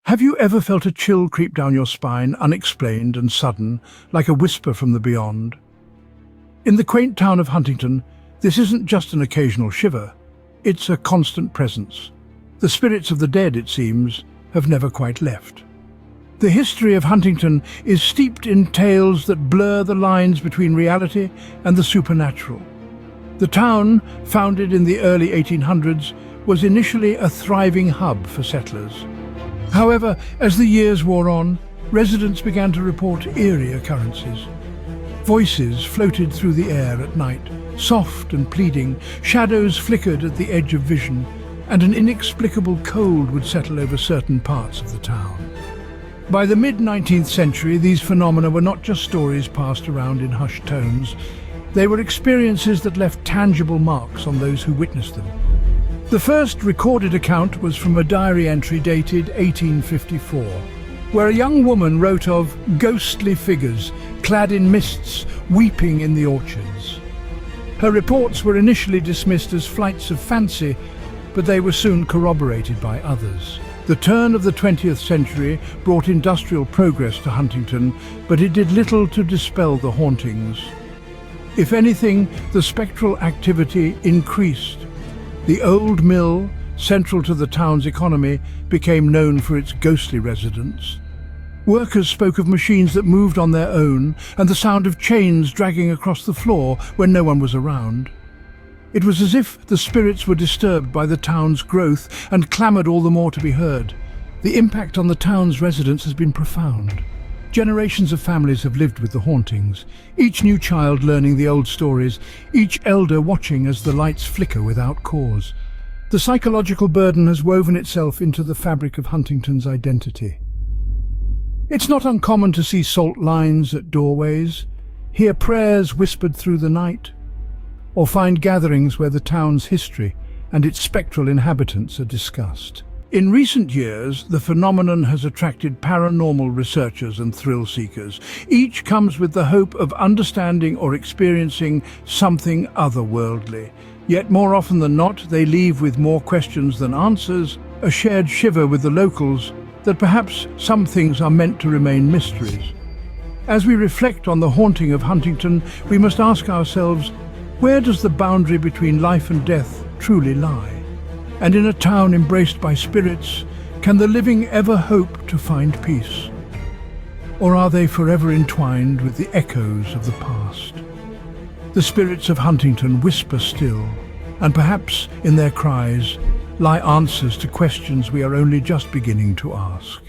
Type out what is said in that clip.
Have you ever felt a chill creep down your spine, unexplained and sudden, like a whisper from the beyond? In the quaint town of Huntington, this isn't just an occasional shiver, it's a constant presence. The spirits of the dead, it seems, have never quite left. The history of Huntington is steeped in tales that blur the lines between reality and the supernatural. The town, founded in the early 1800s, was initially a thriving hub for settlers. However, as the years wore on, residents began to report eerie occurrences. Voices floated through the air at night, soft and pleading, shadows flickered at the edge of vision, and an inexplicable cold would settle over certain parts of the town. By the mid-19th century, these phenomena were not just stories passed around in hushed tones. They were experiences that left tangible marks on those who witnessed them. The first recorded account was from a diary entry dated 1854, where a young woman wrote of ghostly figures clad in mists weeping in the orchards. Her reports were initially dismissed as flights of fancy, but they were soon corroborated by others. The turn of the 20th century brought industrial progress to Huntington, but it did little to dispel the hauntings. If anything, the spectral activity increased. The old mill, central to the town's economy, became known for its ghostly residents. Workers spoke of machines that moved on their own and the sound of chains dragging across the floor when no one was around. It was as if the spirits were disturbed by the town's growth and clamoured all the more to be heard. The impact on the town's residents has been profound. Generations of families have lived with the hauntings, each new child learning the old stories, each elder watching as the lights flicker without cause. The psychological burden has woven itself into the fabric of Huntington's identity. It's not uncommon to see salt lines at doorways, hear prayers whispered through the night, or find gatherings where the town's history and its spectral inhabitants are discussed. In recent years, the phenomenon has attracted paranormal researchers and thrill seekers. Each comes with the hope of understanding or experiencing something otherworldly. Yet more often than not, they leave with more questions than answers, a shared shiver with the locals that perhaps some things are meant to remain mysteries. As we reflect on the haunting of Huntington, we must ask ourselves, where does the boundary between life and death truly lie? And in a town embraced by spirits, can the living ever hope to find peace? Or are they forever entwined with the echoes of the past? The spirits of Huntington whisper still, and perhaps in their cries lie answers to questions we are only just beginning to ask.